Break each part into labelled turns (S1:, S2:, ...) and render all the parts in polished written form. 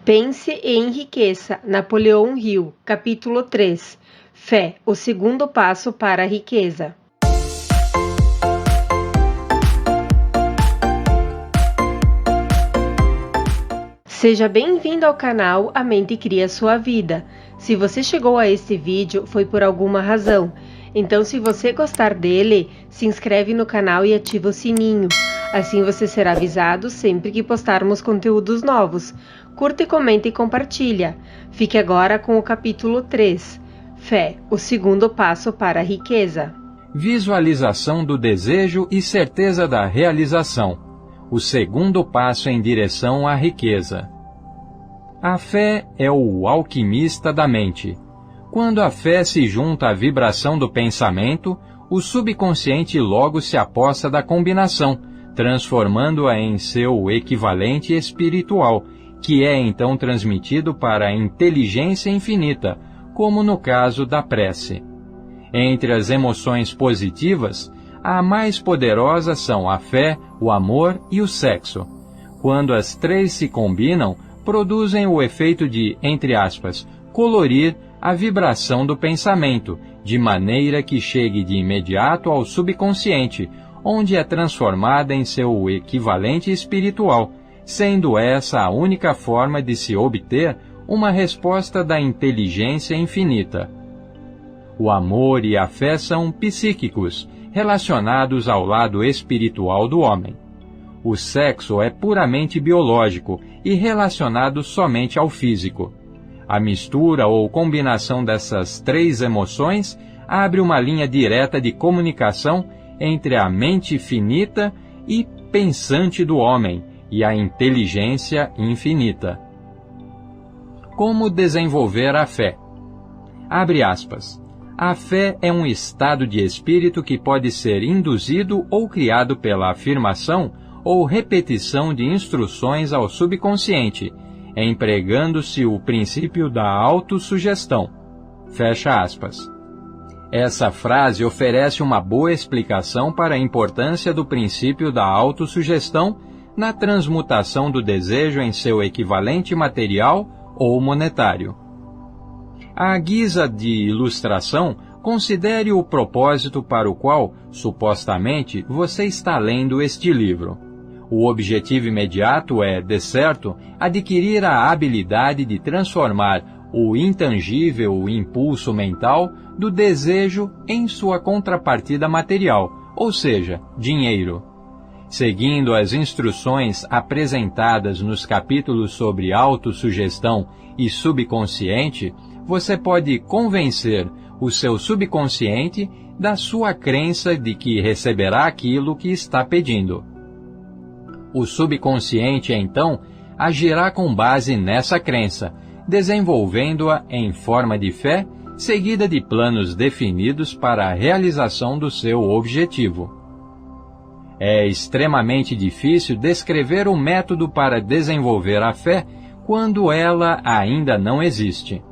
S1: Pense e enriqueça. Napoleão Hill, capítulo 3. Fé, o segundo passo para a riqueza. Seja bem-vindo ao canal A Mente Cria Sua Vida. Se você chegou a este vídeo, foi por alguma razão. Então, se você gostar dele, se inscreve no canal e ativa o sininho. Assim você será avisado sempre que postarmos conteúdos novos. Curta e comenta e compartilha. Fique agora com o capítulo 3. Fé, o segundo passo para a riqueza.
S2: Visualização do desejo e certeza da realização. O segundo passo em direção à riqueza. A fé é o alquimista da mente. Quando a fé se junta à vibração do pensamento, o subconsciente logo se apossa da combinação, transformando-a em seu equivalente espiritual, que é então transmitido para a inteligência infinita, como no caso da prece. Entre as emoções positivas, a mais poderosa são a fé, o amor e o sexo. Quando as três se combinam, produzem o efeito de, entre aspas, colorir a vibração do pensamento, de maneira que chegue de imediato ao subconsciente, onde é transformada em seu equivalente espiritual, sendo essa a única forma de se obter uma resposta da inteligência infinita. O amor e a fé são psíquicos, relacionados ao lado espiritual do homem. O sexo é puramente biológico e relacionado somente ao físico. A mistura ou combinação dessas três emoções abre uma linha direta de comunicação entre a mente finita e pensante do homem e a inteligência infinita. Como desenvolver a fé? Abre aspas. A fé é um estado de espírito que pode ser induzido ou criado pela afirmação ou repetição de instruções ao subconsciente, empregando-se o princípio da autossugestão. Fecha aspas. Essa frase oferece uma boa explicação para a importância do princípio da autossugestão na transmutação do desejo em seu equivalente material ou monetário. À guisa de ilustração, considere o propósito para o qual, supostamente, você está lendo este livro. O objetivo imediato é, de certo, adquirir a habilidade de transformar o intangível impulso mental do desejo em sua contrapartida material, ou seja, dinheiro. Seguindo as instruções apresentadas nos capítulos sobre autossugestão e subconsciente, você pode convencer o seu subconsciente da sua crença de que receberá aquilo que está pedindo. O subconsciente, então, agirá com base nessa crença, desenvolvendo-a em forma de fé, seguida de planos definidos para a realização do seu objetivo. É extremamente difícil descrever o método para desenvolver a fé quando ela ainda não existe.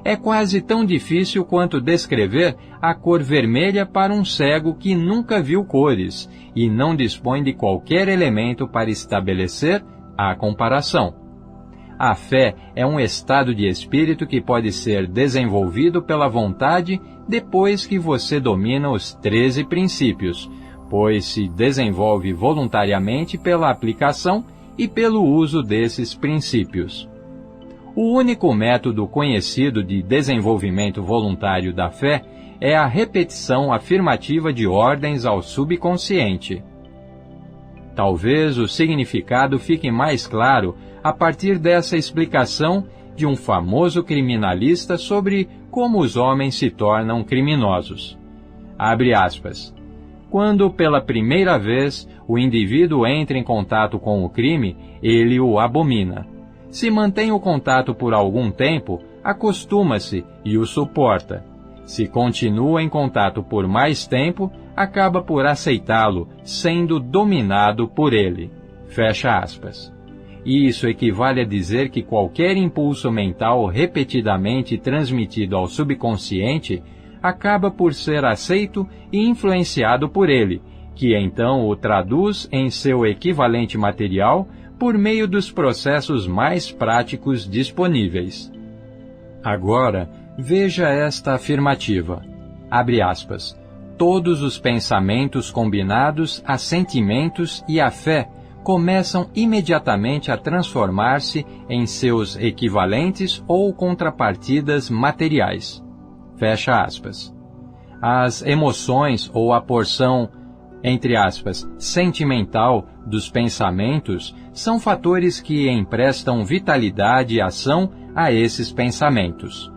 S2: É quase tão difícil quanto descrever a cor vermelha para um cego que nunca viu cores e não dispõe de qualquer elemento para estabelecer a comparação. A fé é um estado de espírito que pode ser desenvolvido pela vontade depois que você domina os 13 princípios, pois se desenvolve voluntariamente pela aplicação e pelo uso desses princípios. O único método conhecido de desenvolvimento voluntário da fé é a repetição afirmativa de ordens ao subconsciente. Talvez o significado fique mais claro a partir dessa explicação de um famoso criminalista sobre como os homens se tornam criminosos. Abre aspas. Quando pela primeira vez o indivíduo entra em contato com o crime, ele o abomina. Se mantém o contato por algum tempo, acostuma-se e o suporta. Se continua em contato por mais tempo, acaba por aceitá-lo, sendo dominado por ele. Fecha aspas. Isso equivale a dizer que qualquer impulso mental repetidamente transmitido ao subconsciente acaba por ser aceito e influenciado por ele, que então o traduz em seu equivalente material por meio dos processos mais práticos disponíveis. Agora, veja esta afirmativa. Abre aspas. Todos os pensamentos combinados a sentimentos e a fé começam imediatamente a transformar-se em seus equivalentes ou contrapartidas materiais. Fecha aspas. As emoções ou a porção, entre aspas, sentimental dos pensamentos são fatores que emprestam vitalidade e ação a esses pensamentos.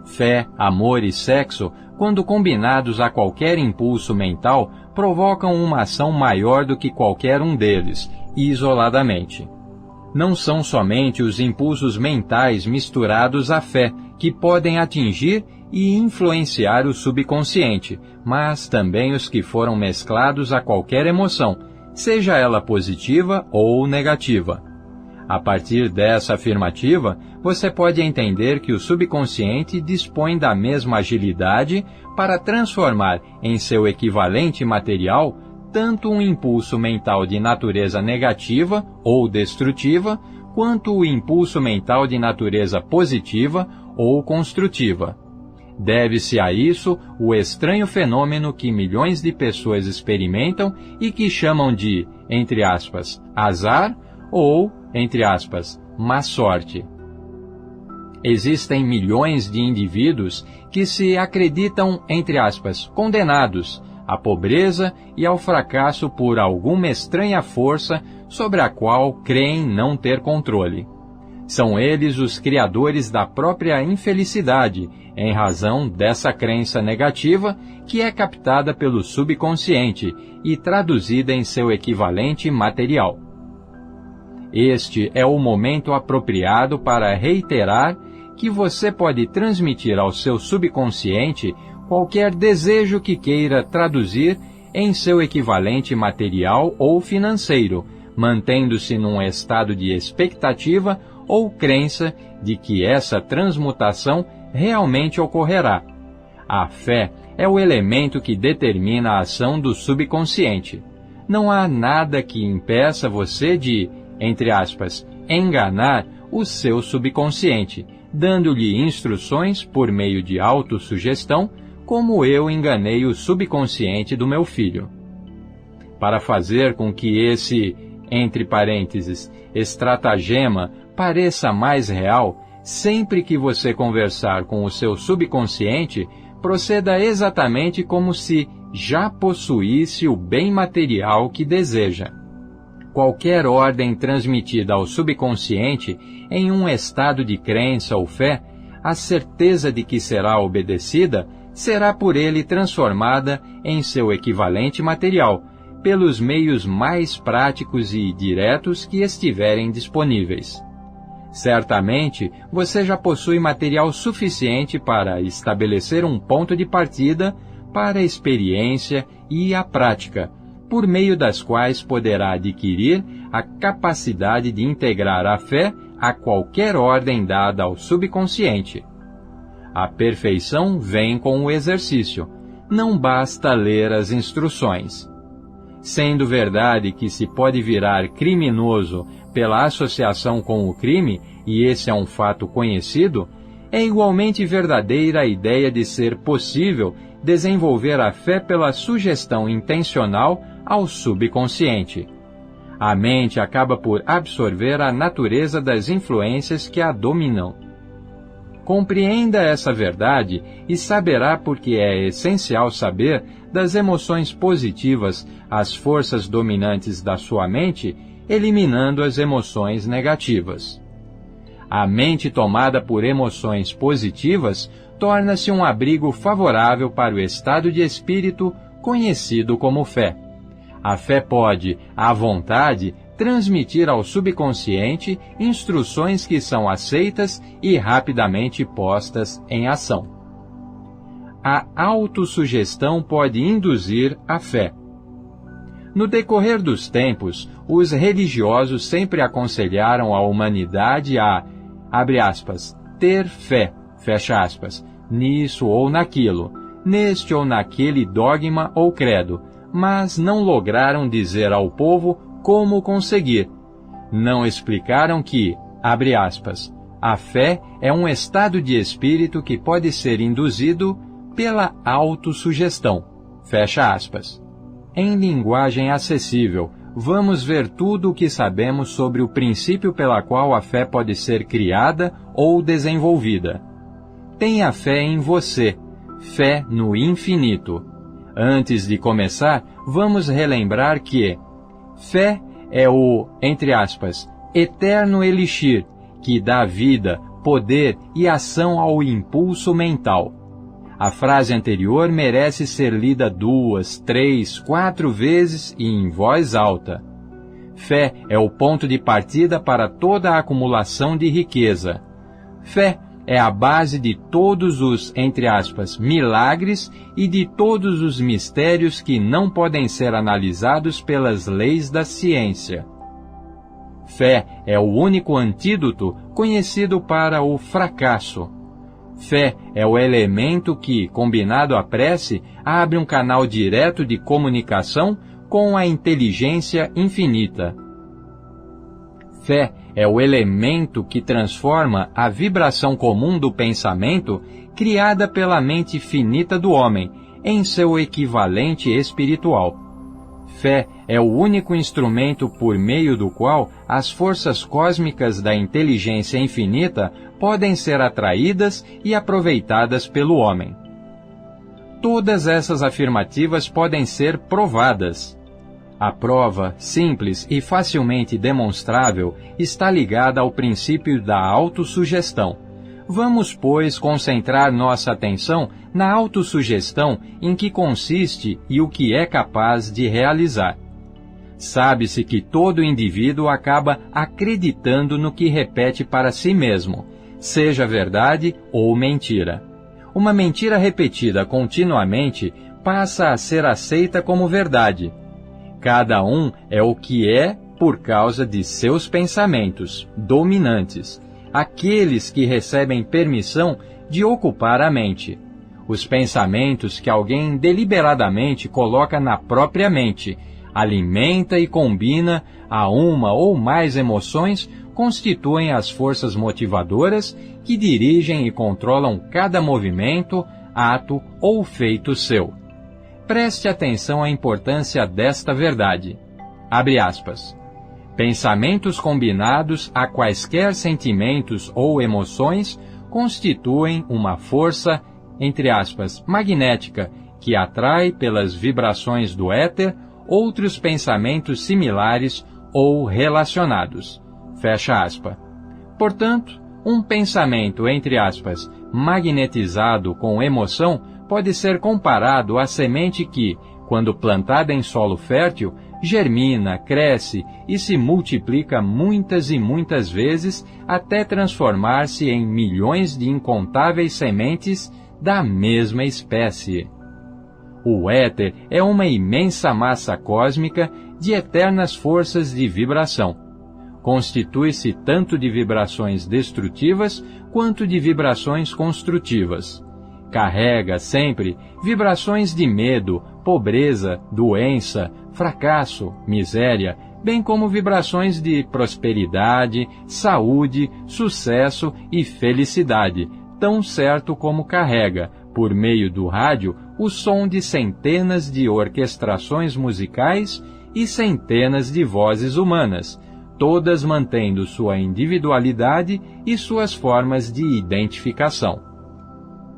S2: Fé, amor e sexo, quando combinados a qualquer impulso mental, provocam uma ação maior do que qualquer um deles, isoladamente. Não são somente os impulsos mentais misturados à fé que podem atingir e influenciar o subconsciente, mas também os que foram mesclados a qualquer emoção, seja ela positiva ou negativa. A partir dessa afirmativa, você pode entender que o subconsciente dispõe da mesma agilidade para transformar em seu equivalente material tanto um impulso mental de natureza negativa ou destrutiva, quanto o impulso mental de natureza positiva ou construtiva. Deve-se a isso o estranho fenômeno que milhões de pessoas experimentam e que chamam de, entre aspas, azar ou, entre aspas, má sorte. Existem milhões de indivíduos que se acreditam, entre aspas, condenados à pobreza e ao fracasso por alguma estranha força sobre a qual creem não ter controle. São eles os criadores da própria infelicidade, em razão dessa crença negativa que é captada pelo subconsciente e traduzida em seu equivalente material. Este é o momento apropriado para reiterar que você pode transmitir ao seu subconsciente qualquer desejo que queira traduzir em seu equivalente material ou financeiro, mantendo-se num estado de expectativa ou crença de que essa transmutação realmente ocorrerá. A fé é o elemento que determina a ação do subconsciente. Não há nada que impeça você de, entre aspas, enganar o seu subconsciente, dando-lhe instruções por meio de autossugestão, como eu enganei o subconsciente do meu filho. Para fazer com que esse, entre parênteses, estratagema pareça mais real, sempre que você conversar com o seu subconsciente, proceda exatamente como se já possuísse o bem material que deseja. Qualquer ordem transmitida ao subconsciente em um estado de crença ou fé, a certeza de que será obedecida, será por ele transformada em seu equivalente material, pelos meios mais práticos e diretos que estiverem disponíveis. Certamente, você já possui material suficiente para estabelecer um ponto de partida para a experiência e a prática, por meio das quais poderá adquirir a capacidade de integrar a fé a qualquer ordem dada ao subconsciente. A perfeição vem com o exercício, não basta ler as instruções. Sendo verdade que se pode virar criminoso pela associação com o crime, e esse é um fato conhecido, é igualmente verdadeira a ideia de ser possível desenvolver a fé pela sugestão intencional ao subconsciente. A mente acaba por absorver a natureza das influências que a dominam. Compreenda essa verdade e saberá porque é essencial saber das emoções positivas as forças dominantes da sua mente, eliminando as emoções negativas. A mente tomada por emoções positivas torna-se um abrigo favorável para o estado de espírito conhecido como fé. A fé pode, à vontade, transmitir ao subconsciente instruções que são aceitas e rapidamente postas em ação. A autossugestão pode induzir a fé. No decorrer dos tempos, os religiosos sempre aconselharam a humanidade a, abre aspas, ter fé, fecha aspas, nisso ou naquilo, neste ou naquele dogma ou credo, mas não lograram dizer ao povo como conseguir. Não explicaram que, abre aspas, a fé é um estado de espírito que pode ser induzido pela autossugestão, fecha aspas. Em linguagem acessível, vamos ver tudo o que sabemos sobre o princípio pela qual a fé pode ser criada ou desenvolvida. Tenha fé em você, fé no infinito. Antes de começar, vamos relembrar que fé é o, entre aspas, eterno elixir que dá vida, poder e ação ao impulso mental. A frase anterior merece ser lida 2, 3, 4 vezes e em voz alta. Fé é o ponto de partida para toda a acumulação de riqueza. Fé é a base de todos os, entre aspas, milagres e de todos os mistérios que não podem ser analisados pelas leis da ciência. Fé é o único antídoto conhecido para o fracasso. Fé é o elemento que, combinado à prece, abre um canal direto de comunicação com a inteligência infinita. Fé é o elemento que transforma a vibração comum do pensamento criada pela mente finita do homem em seu equivalente espiritual. Fé é o único instrumento por meio do qual as forças cósmicas da inteligência infinita podem ser atraídas e aproveitadas pelo homem. Todas essas afirmativas podem ser provadas. A prova, simples e facilmente demonstrável, está ligada ao princípio da autossugestão. Vamos, pois, concentrar nossa atenção na autossugestão em que consiste e o que é capaz de realizar. Sabe-se que todo indivíduo acaba acreditando no que repete para si mesmo, seja verdade ou mentira. Uma mentira repetida continuamente passa a ser aceita como verdade. Cada um é o que é por causa de seus pensamentos dominantes, aqueles que recebem permissão de ocupar a mente. Os pensamentos que alguém deliberadamente coloca na própria mente, alimenta e combina a uma ou mais emoções, constituem as forças motivadoras que dirigem e controlam cada movimento, ato ou feito seu. Preste atenção à importância desta verdade. Abre aspas. Pensamentos combinados a quaisquer sentimentos ou emoções constituem uma força, entre aspas, magnética, que atrai pelas vibrações do éter outros pensamentos similares ou relacionados. Fecha aspas. Portanto, um pensamento, entre aspas, magnetizado com emoção pode ser comparado à semente que, quando plantada em solo fértil, germina, cresce e se multiplica muitas e muitas vezes até transformar-se em milhões de incontáveis sementes da mesma espécie. O éter é uma imensa massa cósmica de eternas forças de vibração. Constitui-se tanto de vibrações destrutivas quanto de vibrações construtivas. Carrega sempre vibrações de medo, pobreza, doença, fracasso, miséria, bem como vibrações de prosperidade, saúde, sucesso e felicidade, tão certo como carrega, por meio do rádio, o som de centenas de orquestrações musicais e centenas de vozes humanas, todas mantendo sua individualidade e suas formas de identificação.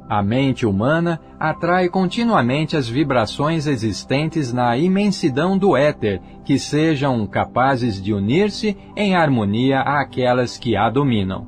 S2: A mente humana atrai continuamente as vibrações existentes na imensidão do éter, que sejam capazes de unir-se em harmonia àquelas que a dominam.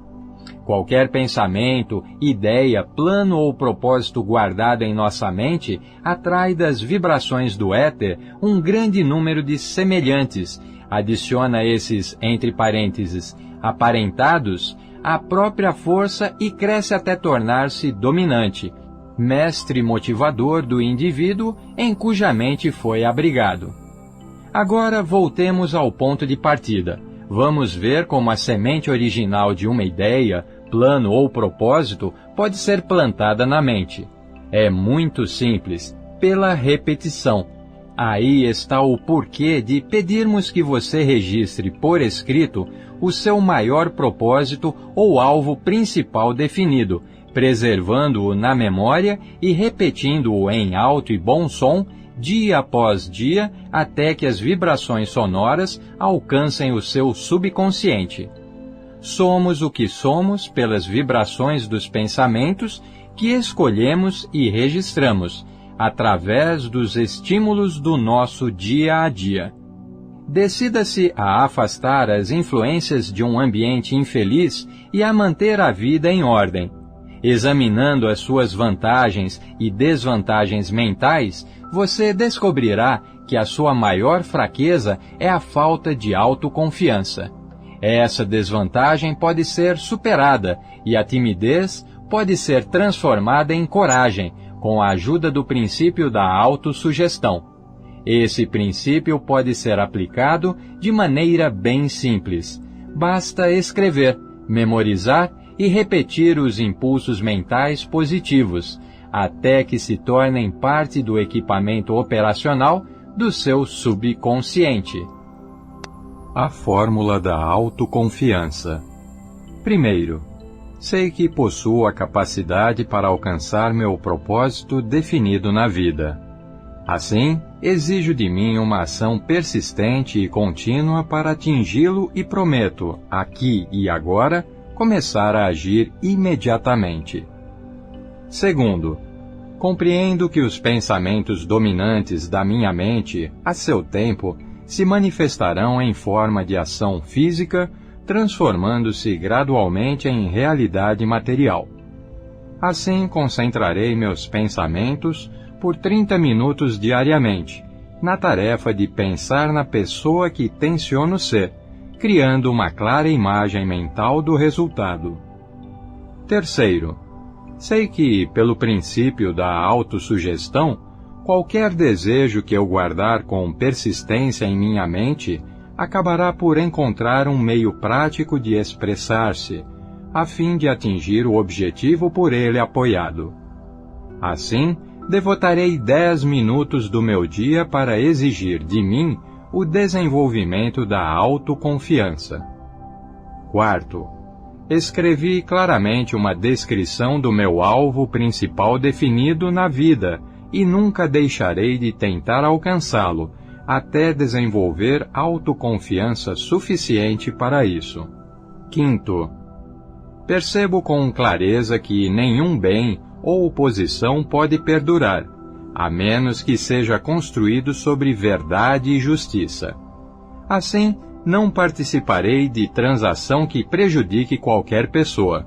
S2: Qualquer pensamento, ideia, plano ou propósito guardado em nossa mente atrai das vibrações do éter um grande número de semelhantes, adiciona esses, entre parênteses, aparentados, a própria força e cresce até tornar-se dominante, mestre motivador do indivíduo em cuja mente foi abrigado. Agora voltemos ao ponto de partida. Vamos ver como a semente original de uma ideia, plano ou propósito pode ser plantada na mente. É muito simples, pela repetição, Aí está o porquê de pedirmos que você registre por escrito o seu maior propósito ou alvo principal definido, preservando-o na memória e repetindo-o em alto e bom som, dia após dia, até que as vibrações sonoras alcancem o seu subconsciente. Somos o que somos pelas vibrações dos pensamentos que escolhemos e registramos, através dos estímulos do nosso dia a dia. Decida-se a afastar as influências de um ambiente infeliz e a manter a vida em ordem. Examinando as suas vantagens e desvantagens mentais, você descobrirá que a sua maior fraqueza é a falta de autoconfiança. Essa desvantagem pode ser superada e a timidez pode ser transformada em coragem, com a ajuda do princípio da autossugestão. Esse princípio pode ser aplicado de maneira bem simples. Basta escrever, memorizar e repetir os impulsos mentais positivos, até que se tornem parte do equipamento operacional do seu subconsciente. A fórmula da autoconfiança. Primeiro, sei que possuo a capacidade para alcançar meu propósito definido na vida. Assim, exijo de mim uma ação persistente e contínua para atingi-lo e prometo, aqui e agora, começar a agir imediatamente. Segundo, compreendo que os pensamentos dominantes da minha mente, a seu tempo, se manifestarão em forma de ação física, transformando-se gradualmente em realidade material. Assim, concentrarei meus pensamentos por 30 minutos diariamente, na tarefa de pensar na pessoa que tenciono ser, criando uma clara imagem mental do resultado. Terceiro, sei que, pelo princípio da autossugestão, qualquer desejo que eu guardar com persistência em minha mente acabará por encontrar um meio prático de expressar-se, a fim de atingir o objetivo por ele apoiado. Assim, devotarei 10 minutos do meu dia para exigir de mim o desenvolvimento da autoconfiança. Quarto, escrevi claramente uma descrição do meu alvo principal definido na vida e nunca deixarei de tentar alcançá-lo, até desenvolver autoconfiança suficiente para isso. Quinto, percebo com clareza que nenhum bem ou posição pode perdurar, a menos que seja construído sobre verdade e justiça. Assim, não participarei de transação que prejudique qualquer pessoa.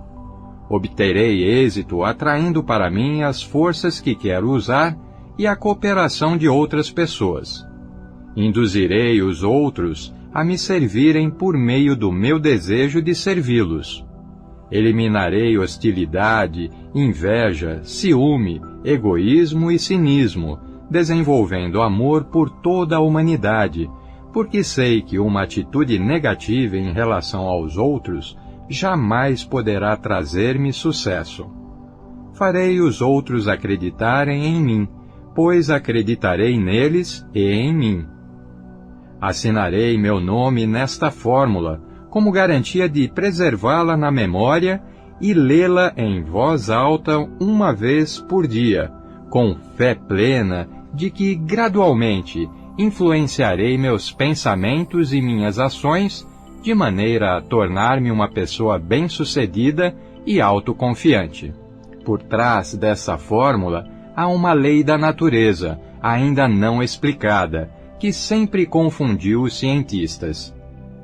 S2: Obterei êxito atraindo para mim as forças que quero usar e a cooperação de outras pessoas. Induzirei os outros a me servirem por meio do meu desejo de servi-los. Eliminarei hostilidade, inveja, ciúme, egoísmo e cinismo, desenvolvendo amor por toda a humanidade, porque sei que uma atitude negativa em relação aos outros jamais poderá trazer-me sucesso. Farei os outros acreditarem em mim, pois acreditarei neles e em mim. Assinarei meu nome nesta fórmula, como garantia de preservá-la na memória e lê-la em voz alta uma vez por dia, com fé plena de que, gradualmente, influenciarei meus pensamentos e minhas ações de maneira a tornar-me uma pessoa bem-sucedida e autoconfiante. Por trás dessa fórmula há uma lei da natureza, ainda não explicada, que sempre confundiu os cientistas.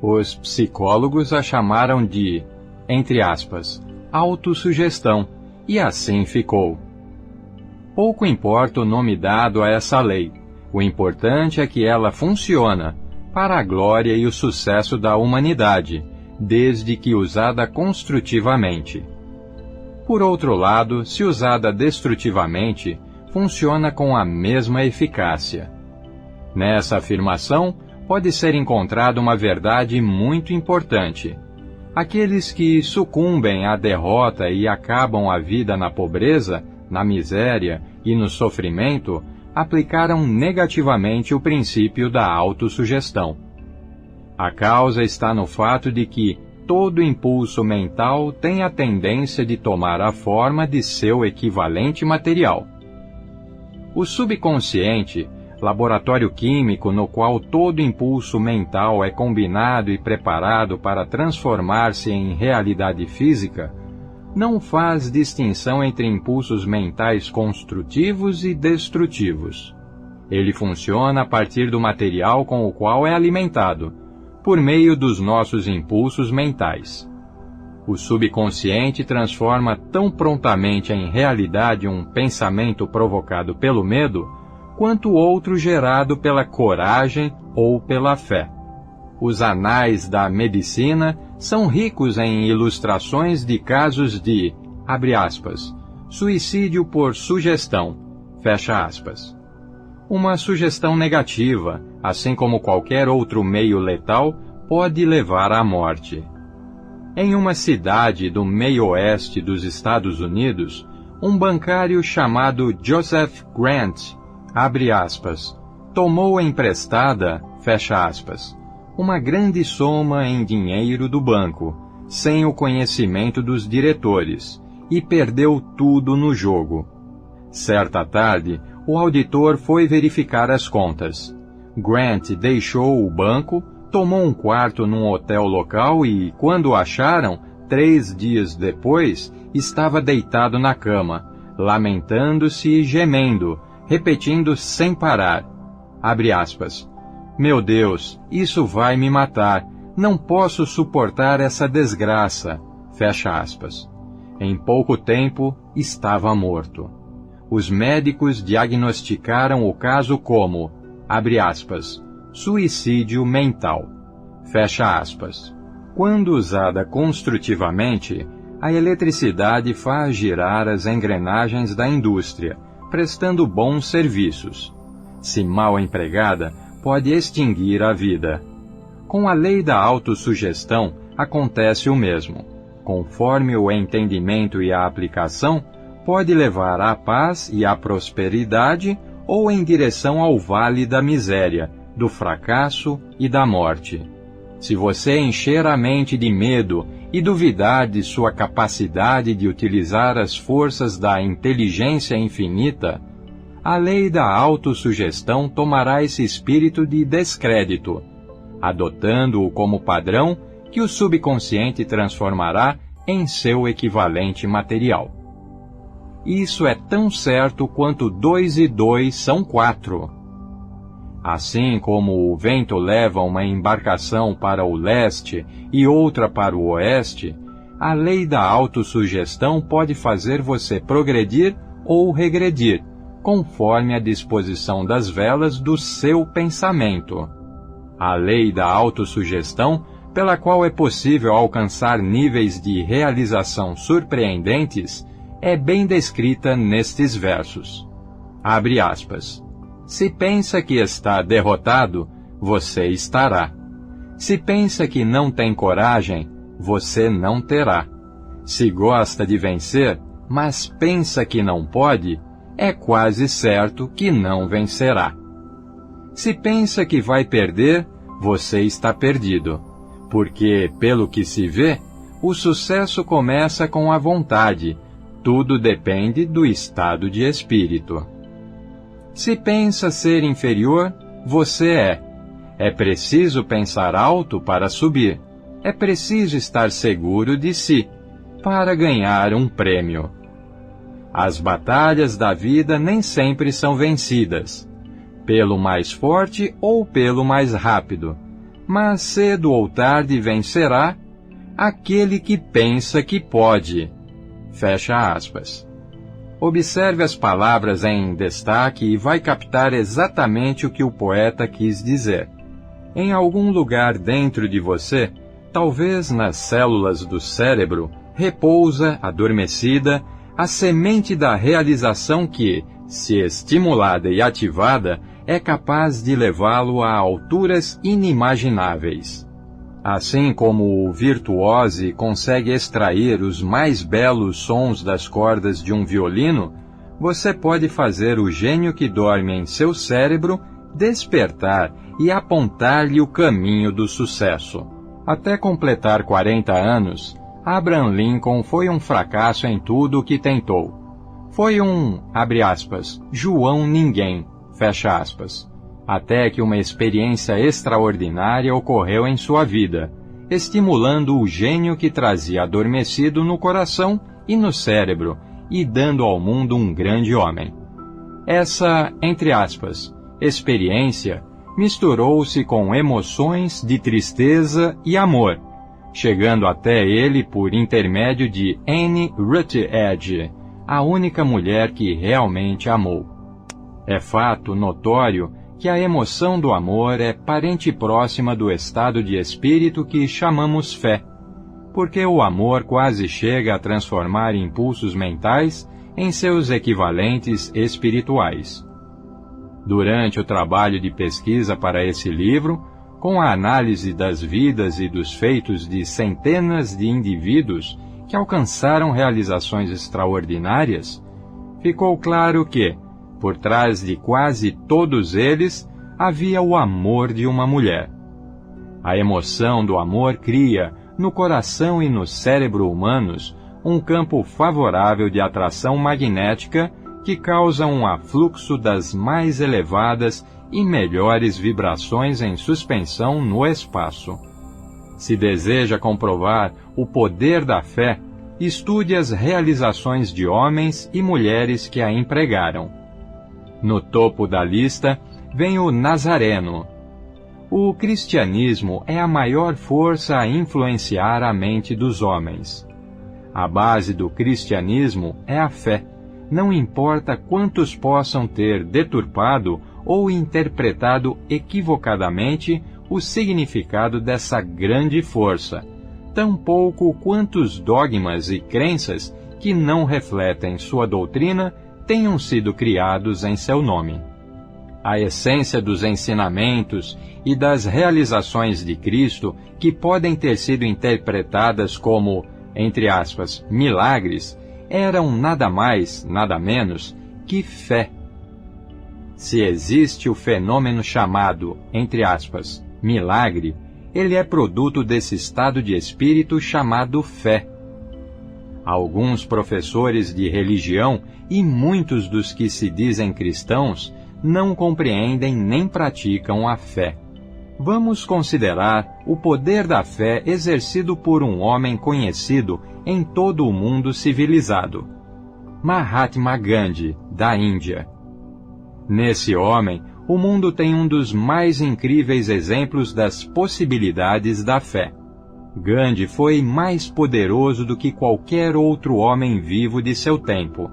S2: Os psicólogos a chamaram de, entre aspas, autossugestão, e assim ficou. Pouco importa o nome dado a essa lei, o importante é que ela funciona, para a glória e o sucesso da humanidade, desde que usada construtivamente. Por outro lado, se usada destrutivamente, funciona com a mesma eficácia. Nessa afirmação, pode ser encontrada uma verdade muito importante. Aqueles que sucumbem à derrota e acabam a vida na pobreza, na miséria e no sofrimento, aplicaram negativamente o princípio da autossugestão. A causa está no fato de que todo impulso mental tem a tendência de tomar a forma de seu equivalente material. O subconsciente, laboratório químico no qual todo impulso mental é combinado e preparado para transformar-se em realidade física, não faz distinção entre impulsos mentais construtivos e destrutivos. Ele funciona a partir do material com o qual é alimentado, por meio dos nossos impulsos mentais. O subconsciente transforma tão prontamente em realidade um pensamento provocado pelo medo, quanto outro gerado pela coragem ou pela fé. Os anais da medicina são ricos em ilustrações de casos de, abre aspas, suicídio por sugestão, fecha aspas. Uma sugestão negativa, assim como qualquer outro meio letal, pode levar à morte. Em uma cidade do meio-oeste dos Estados Unidos, um bancário chamado Joseph Grant, abre aspas, tomou emprestada, fecha aspas, uma grande soma em dinheiro do banco, sem o conhecimento dos diretores, e perdeu tudo no jogo. Certa tarde, o auditor foi verificar as contas. Grant deixou o banco, tomou um quarto num hotel local e, quando o acharam, 3 dias depois, estava deitado na cama, lamentando-se e gemendo, repetindo sem parar, abre aspas, meu Deus, isso vai me matar, não posso suportar essa desgraça, fecha aspas. Em pouco tempo, estava morto. Os médicos diagnosticaram o caso como, abre aspas, suicídio mental, fecha aspas. Quando usada construtivamente, a eletricidade faz girar as engrenagens da indústria, prestando bons serviços. Se mal empregada, pode extinguir a vida. Com a lei da autossugestão, acontece o mesmo. Conforme o entendimento e a aplicação, pode levar à paz e à prosperidade ou em direção ao vale da miséria, do fracasso e da morte. Se você encher a mente de medo e duvidar de sua capacidade de utilizar as forças da inteligência infinita, a lei da autossugestão tomará esse espírito de descrédito, adotando-o como padrão que o subconsciente transformará em seu equivalente material. Isso é tão certo quanto 2 e 2 são 4. Assim como o vento leva uma embarcação para o leste e outra para o oeste, a lei da autossugestão pode fazer você progredir ou regredir, conforme a disposição das velas do seu pensamento. A lei da autossugestão, pela qual é possível alcançar níveis de realização surpreendentes, é bem descrita nestes versos. Abre aspas. Se pensa que está derrotado, você estará. Se pensa que não tem coragem, você não terá. Se gosta de vencer, mas pensa que não pode, é quase certo que não vencerá. Se pensa que vai perder, você está perdido, porque, pelo que se vê, o sucesso começa com a vontade, tudo depende do estado de espírito. Se pensa ser inferior, você é. É preciso pensar alto para subir. É preciso estar seguro de si, para ganhar um prêmio. As batalhas da vida nem sempre são vencidas, pelo mais forte ou pelo mais rápido, mas cedo ou tarde vencerá aquele que pensa que pode. Fecha aspas. Observe as palavras em destaque e vai captar exatamente o que o poeta quis dizer. Em algum lugar dentro de você, talvez nas células do cérebro, repousa, adormecida, a semente da realização que, se estimulada e ativada, é capaz de levá-lo a alturas inimagináveis. Assim como o virtuose consegue extrair os mais belos sons das cordas de um violino, você pode fazer o gênio que dorme em seu cérebro despertar e apontar-lhe o caminho do sucesso. Até completar 40 anos, Abraham Lincoln foi um fracasso em tudo o que tentou. Foi abre aspas, João Ninguém, fecha aspas, até que uma experiência extraordinária ocorreu em sua vida, estimulando o gênio que trazia adormecido no coração e no cérebro, e dando ao mundo um grande homem. Essa, entre aspas, experiência misturou-se com emoções de tristeza e amor, chegando até ele por intermédio de Anne Rutledge, a única mulher que realmente amou. É fato notório que a emoção do amor é parente próxima do estado de espírito que chamamos fé, porque o amor quase chega a transformar impulsos mentais em seus equivalentes espirituais. Durante o trabalho de pesquisa para esse livro, com a análise das vidas e dos feitos de centenas de indivíduos que alcançaram realizações extraordinárias, ficou claro que, por trás de quase todos eles, havia o amor de uma mulher. A emoção do amor cria, no coração e no cérebro humanos, um campo favorável de atração magnética que causa um afluxo das mais elevadas e melhores vibrações em suspensão no espaço. Se deseja comprovar o poder da fé, estude as realizações de homens e mulheres que a empregaram. No topo da lista vem o Nazareno. O cristianismo é a maior força a influenciar a mente dos homens. A base do cristianismo é a fé, não importa quantos possam ter deturpado ou interpretado equivocadamente o significado dessa grande força, tampouco quantos dogmas e crenças que não refletem sua doutrina tenham sido criados em seu nome. A essência dos ensinamentos e das realizações de Cristo, que podem ter sido interpretadas como, entre aspas, milagres, eram nada mais, nada menos, que fé. Se existe o fenômeno chamado, entre aspas, milagre, ele é produto desse estado de espírito chamado fé. Alguns professores de religião e muitos dos que se dizem cristãos não compreendem nem praticam a fé. Vamos considerar o poder da fé exercido por um homem conhecido em todo o mundo civilizado, Mahatma Gandhi, da Índia. Nesse homem, o mundo tem um dos mais incríveis exemplos das possibilidades da fé. Gandhi foi mais poderoso do que qualquer outro homem vivo de seu tempo.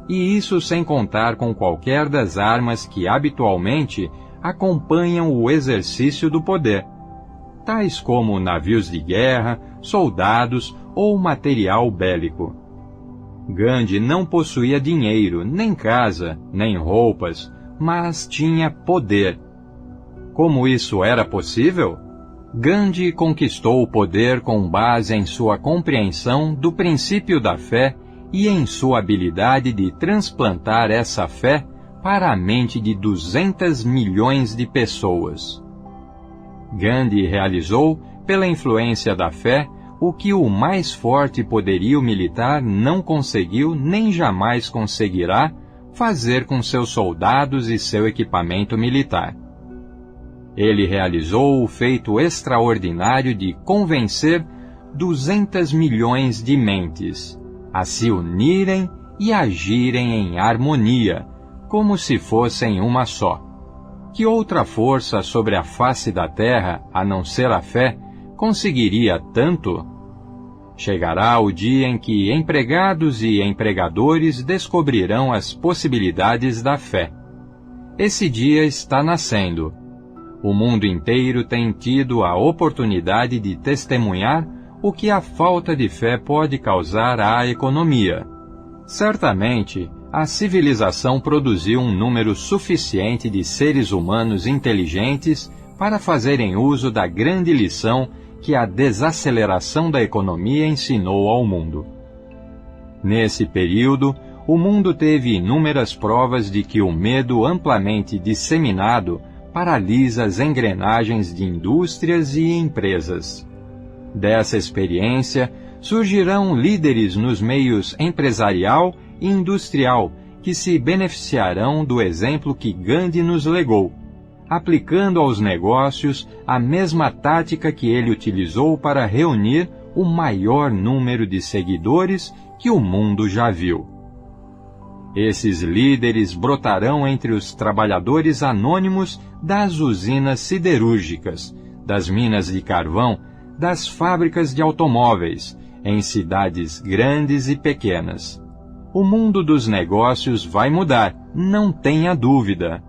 S2: E isso sem contar com qualquer das armas que habitualmente acompanham o exercício do poder, tais como navios de guerra, soldados ou material bélico. Gandhi não possuía dinheiro, nem casa, nem roupas, mas tinha poder. Como isso era possível? Gandhi conquistou o poder com base em sua compreensão do princípio da fé e em sua habilidade de transplantar essa fé para a mente de 200 milhões de pessoas. Gandhi realizou, pela influência da fé, o que o mais forte poderio militar não conseguiu nem jamais conseguirá fazer com seus soldados e seu equipamento militar. Ele realizou o feito extraordinário de convencer 200 milhões de mentes a se unirem e agirem em harmonia, como se fossem uma só. Que outra força sobre a face da terra, a não ser a fé, conseguiria tanto? Chegará o dia em que empregados e empregadores descobrirão as possibilidades da fé. Esse dia está nascendo. O mundo inteiro tem tido a oportunidade de testemunhar o que a falta de fé pode causar à economia. Certamente, a civilização produziu um número suficiente de seres humanos inteligentes para fazerem uso da grande lição que a desaceleração da economia ensinou ao mundo. Nesse período, o mundo teve inúmeras provas de que o medo amplamente disseminado paralisa as engrenagens de indústrias e empresas. Dessa experiência, surgirão líderes nos meios empresarial e industrial que se beneficiarão do exemplo que Gandhi nos legou, aplicando aos negócios a mesma tática que ele utilizou para reunir o maior número de seguidores que o mundo já viu. Esses líderes brotarão entre os trabalhadores anônimos das usinas siderúrgicas, das minas de carvão, das fábricas de automóveis, em cidades grandes e pequenas. O mundo dos negócios vai mudar, não tenha dúvida.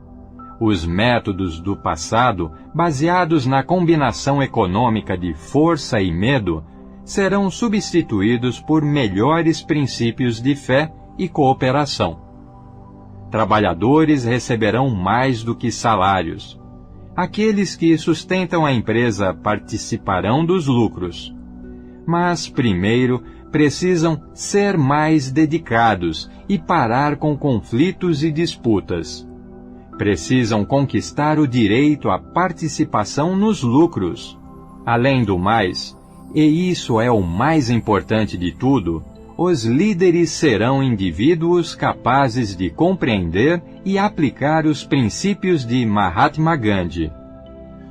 S2: Os métodos do passado, baseados na combinação econômica de força e medo, serão substituídos por melhores princípios de fé e cooperação. Trabalhadores receberão mais do que salários. Aqueles que sustentam a empresa participarão dos lucros. Mas, primeiro, precisam ser mais dedicados e parar com conflitos e disputas. Precisam conquistar o direito à participação nos lucros. Além do mais, e isso é o mais importante de tudo, os líderes serão indivíduos capazes de compreender e aplicar os princípios de Mahatma Gandhi.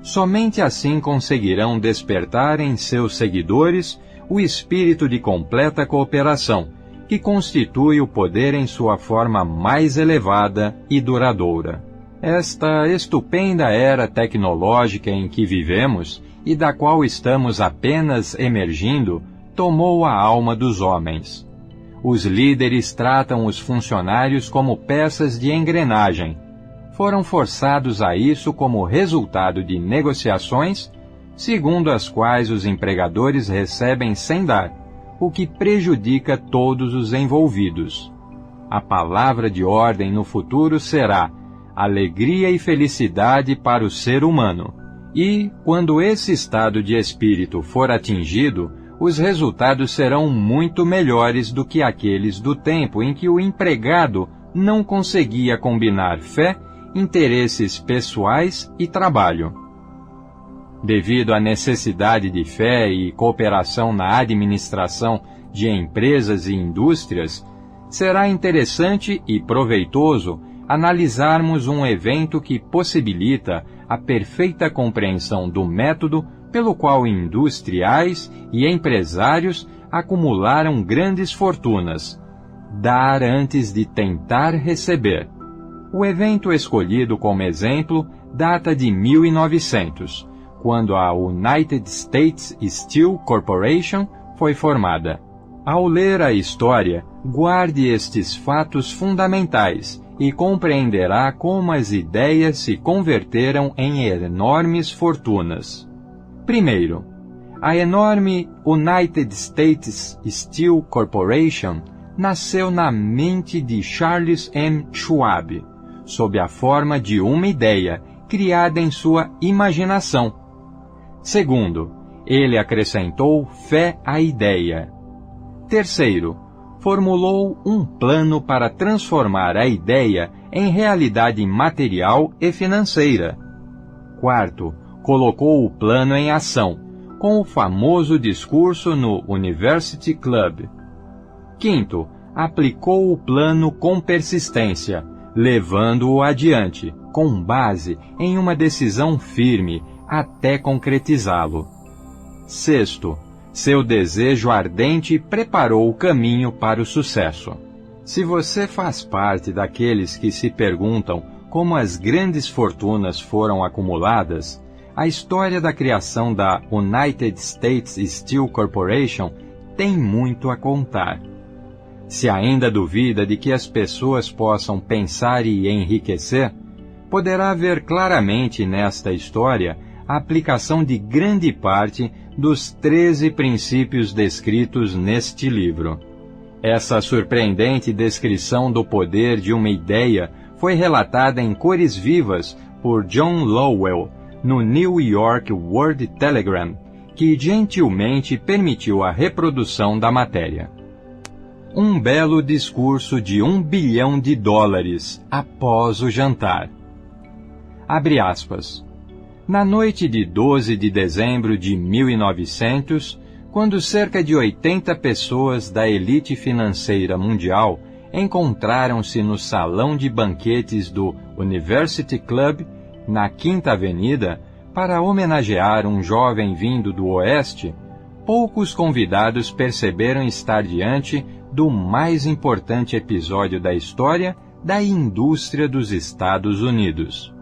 S2: Somente assim conseguirão despertar em seus seguidores o espírito de completa cooperação, que constitui o poder em sua forma mais elevada e duradoura. Esta estupenda era tecnológica em que vivemos e da qual estamos apenas emergindo, tomou a alma dos homens. Os líderes tratam os funcionários como peças de engrenagem. Foram forçados a isso como resultado de negociações, segundo as quais os empregadores recebem sem dar, o que prejudica todos os envolvidos. A palavra de ordem no futuro será alegria e felicidade para o ser humano. E, quando esse estado de espírito for atingido, os resultados serão muito melhores do que aqueles do tempo em que o empregado não conseguia combinar fé, interesses pessoais e trabalho. Devido à necessidade de fé e cooperação na administração de empresas e indústrias, será interessante e proveitoso analisarmos um evento que possibilita a perfeita compreensão do método pelo qual industriais e empresários acumularam grandes fortunas: dar antes de tentar receber. O evento escolhido como exemplo data de 1900, quando a United States Steel Corporation foi formada. Ao ler a história, guarde estes fatos fundamentais e compreenderá como as ideias se converteram em enormes fortunas. Primeiro, a enorme United States Steel Corporation nasceu na mente de Charles M. Schwab, sob a forma de uma ideia criada em sua imaginação. Segundo, ele acrescentou fé à ideia. Terceiro, formulou um plano para transformar a ideia em realidade material e financeira. Quarto, colocou o plano em ação, com o famoso discurso no University Club. Quinto, aplicou o plano com persistência, levando-o adiante, com base em uma decisão firme, até concretizá-lo. Sexto, seu desejo ardente preparou o caminho para o sucesso. Se você faz parte daqueles que se perguntam como as grandes fortunas foram acumuladas, a história da criação da United States Steel Corporation tem muito a contar. Se ainda duvida de que as pessoas possam pensar e enriquecer, poderá ver claramente nesta história a aplicação de grande parte dos 13 princípios descritos neste livro. Essa surpreendente descrição do poder de uma ideia foi relatada em cores vivas por John Lowell no New York World Telegram, que gentilmente permitiu a reprodução da matéria. um belo discurso de $1 bilhão após o jantar. Abre aspas. Na noite de 12 de dezembro de 1900, quando cerca de 80 pessoas da elite financeira mundial encontraram-se no salão de banquetes do University Club, na Quinta Avenida, para homenagear um jovem vindo do Oeste, poucos convidados perceberam estar diante do mais importante episódio da história da indústria dos Estados Unidos.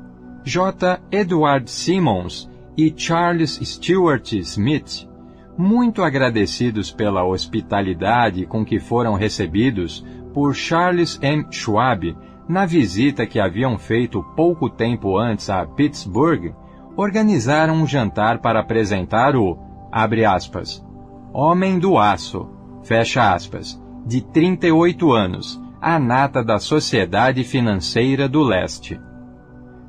S2: J. Edward Simmons e Charles Stewart Smith, muito agradecidos pela hospitalidade com que foram recebidos por Charles M. Schwab na visita que haviam feito pouco tempo antes a Pittsburgh, organizaram um jantar para apresentar o, abre aspas, homem do aço, fecha aspas, de 38 anos, a nata da sociedade financeira do leste.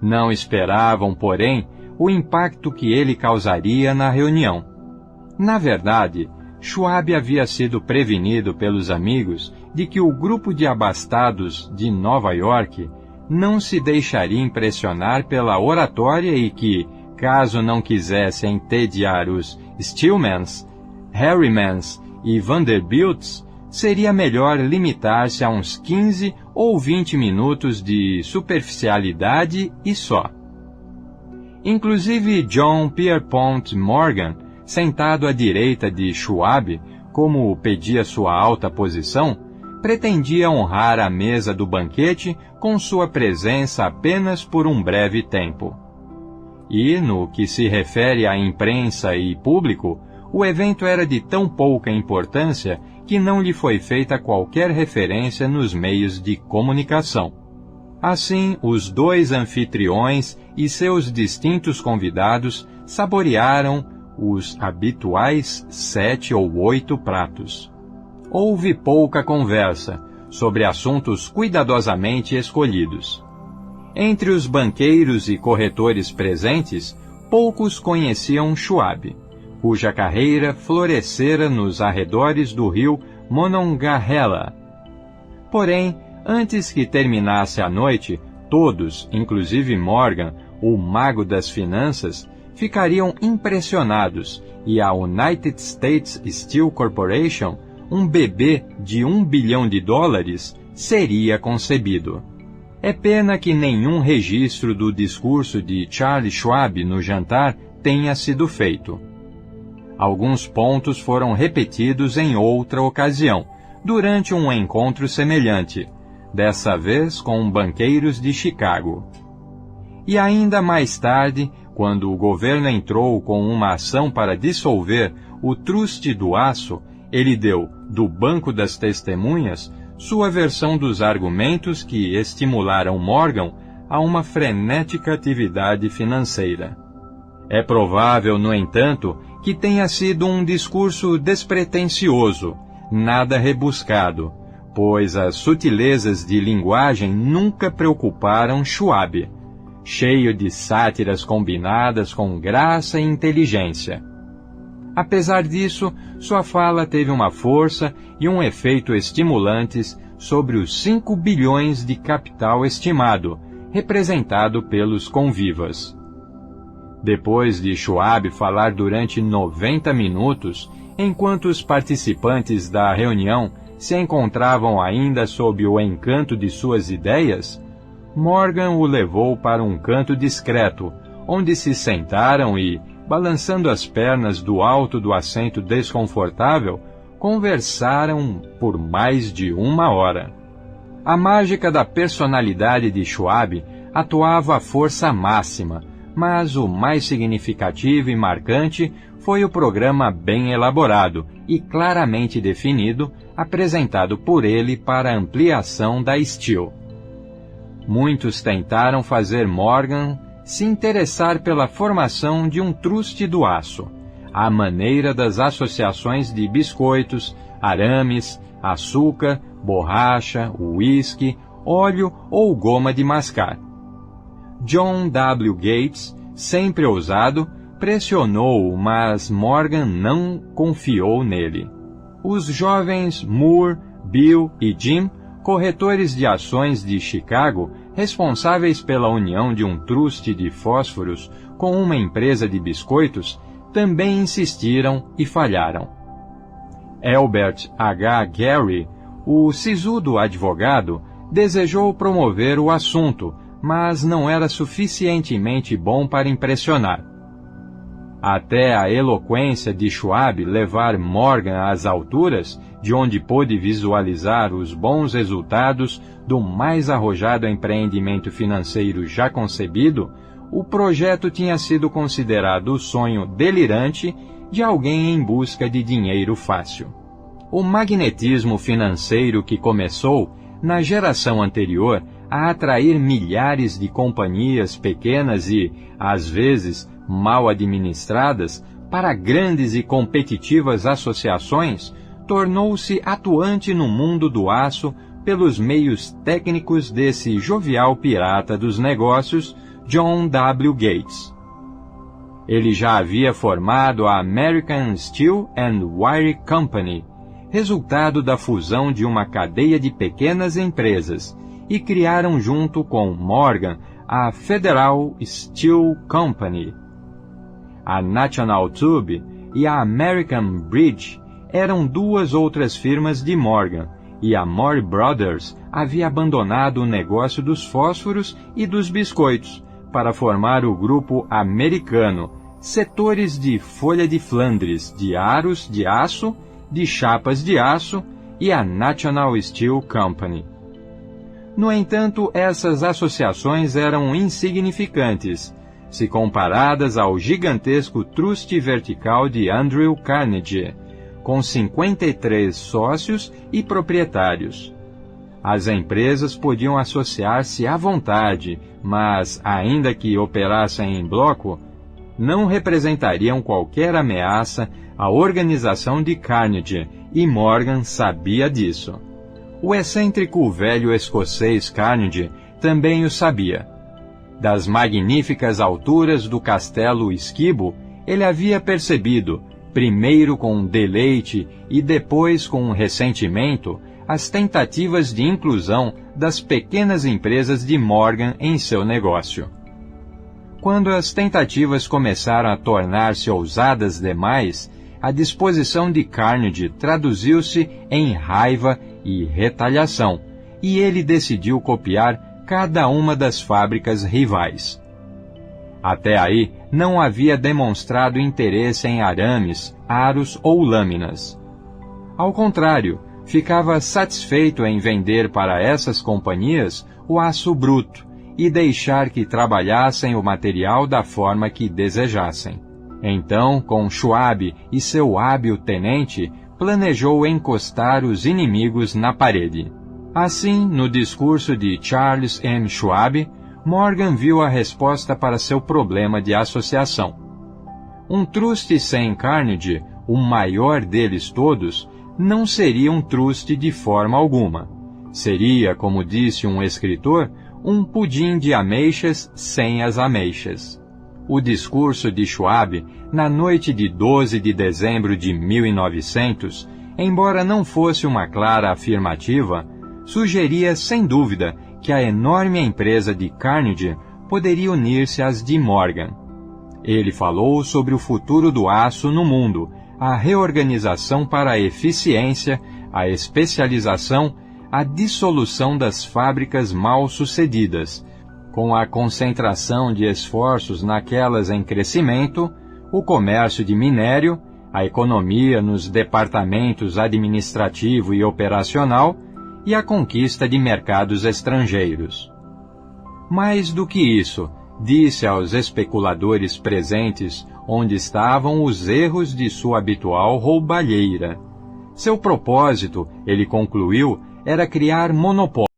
S2: Não esperavam, porém, o impacto que ele causaria na reunião. Na verdade, Schwab havia sido prevenido pelos amigos de que o grupo de abastados de Nova York não se deixaria impressionar pela oratória e que, caso não quisessem entediar os Stillmans, Harrimans e Vanderbilts, seria melhor limitar-se a uns 15 ou 20 minutos de superficialidade e só. Inclusive John Pierpont Morgan, sentado à direita de Schwab, como pedia sua alta posição, pretendia honrar a mesa do banquete com sua presença apenas por um breve tempo. E, no que se refere à imprensa e público, o evento era de tão pouca importância que não lhe foi feita qualquer referência nos meios de comunicação. Assim, os dois anfitriões e seus distintos convidados saborearam os habituais 7 ou 8 pratos. Houve pouca conversa sobre assuntos cuidadosamente escolhidos. Entre os banqueiros e corretores presentes, poucos conheciam Schwab, cuja carreira florescera nos arredores do rio Monongahela. Porém, antes que terminasse a noite, todos, inclusive Morgan, o mago das finanças, ficariam impressionados e a United States Steel Corporation, um bebê de $1 bilhão, seria concebido. É pena que nenhum registro do discurso de Charles Schwab no jantar tenha sido feito. Alguns pontos foram repetidos em outra ocasião, durante um encontro semelhante, dessa vez com banqueiros de Chicago. E ainda mais tarde, quando o governo entrou com uma ação para dissolver o Truste do Aço, ele deu, do banco das testemunhas, sua versão dos argumentos que estimularam Morgan a uma frenética atividade financeira. É provável, no entanto, que tenha sido um discurso despretensioso, nada rebuscado, pois as sutilezas de linguagem nunca preocuparam Schwab, cheio de sátiras combinadas com graça e inteligência. Apesar disso, sua fala teve uma força e um efeito estimulantes sobre os 5 bilhões de capital estimado, representado pelos convivas. Depois de Schwab falar durante 90 minutos, enquanto os participantes da reunião se encontravam ainda sob o encanto de suas ideias, Morgan o levou para um canto discreto, onde se sentaram e, balançando as pernas do alto do assento desconfortável, conversaram por mais de 1 hora. A mágica da personalidade de Schwab atuava à força máxima, mas o mais significativo e marcante foi o programa bem elaborado e claramente definido, apresentado por ele para a ampliação da Steel. Muitos tentaram fazer Morgan se interessar pela formação de um truste do aço, à maneira das associações de biscoitos, arames, açúcar, borracha, uísque, óleo ou goma de mascar. John W. Gates, sempre ousado, pressionou-o, mas Morgan não confiou nele. Os jovens Moore, Bill e Jim, corretores de ações de Chicago, responsáveis pela união de um truste de fósforos com uma empresa de biscoitos, também insistiram e falharam. Albert H. Gary, o sisudo advogado, desejou promover o assunto, mas não era suficientemente bom para impressionar. Até a eloquência de Schwab levar Morgan às alturas, de onde pôde visualizar os bons resultados do mais arrojado empreendimento financeiro já concebido, o projeto tinha sido considerado o sonho delirante de alguém em busca de dinheiro fácil. O magnetismo financeiro que começou, na geração anterior, a atrair milhares de companhias pequenas e, às vezes, mal administradas, para grandes e competitivas associações, tornou-se atuante no mundo do aço pelos meios técnicos desse jovial pirata dos negócios, John W. Gates. Ele já havia formado a American Steel and Wire Company, resultado da fusão de uma cadeia de pequenas empresas, e criaram junto com Morgan a Federal Steel Company. A National Tube e a American Bridge eram duas outras firmas de Morgan, e a Moore Brothers havia abandonado o negócio dos fósforos e dos biscoitos para formar o grupo americano, setores de folha de Flandres, de aros de aço, de chapas de aço e a National Steel Company. No entanto, essas associações eram insignificantes, se comparadas ao gigantesco truste vertical de Andrew Carnegie, com 53 sócios e proprietários. As empresas podiam associar-se à vontade, mas, ainda que operassem em bloco, não representariam qualquer ameaça à organização de Carnegie, e Morgan sabia disso. O excêntrico velho escocês Carnegie também o sabia. Das magníficas alturas do castelo Esquibo, ele havia percebido, primeiro com deleite e depois com ressentimento, as tentativas de inclusão das pequenas empresas de Morgan em seu negócio. Quando as tentativas começaram a tornar-se ousadas demais, a disposição de Carnegie traduziu-se em raiva e retaliação, e ele decidiu copiar cada uma das fábricas rivais. Até aí, não havia demonstrado interesse em arames, aros ou lâminas. Ao contrário, ficava satisfeito em vender para essas companhias o aço bruto e deixar que trabalhassem o material da forma que desejassem. Então, com Schwab e seu hábil tenente, planejou encostar os inimigos na parede. Assim, no discurso de Charles M. Schwab, Morgan viu a resposta para seu problema de associação. Um truste sem Carnegie, o maior deles todos, não seria um truste de forma alguma. Seria, como disse um escritor, um pudim de ameixas sem as ameixas. O discurso de Schwab, na noite de 12 de dezembro de 1900, embora não fosse uma clara afirmativa, sugeria sem dúvida que a enorme empresa de Carnegie poderia unir-se às de Morgan. Ele falou sobre o futuro do aço no mundo, a reorganização para a eficiência, a especialização, a dissolução das fábricas mal-sucedidas, com a concentração de esforços naquelas em crescimento, o comércio de minério, a economia nos departamentos administrativo e operacional e a conquista de mercados estrangeiros. Mais do que isso, disse aos especuladores presentes onde estavam os erros de sua habitual roubalheira. Seu propósito, ele concluiu, era criar monopólio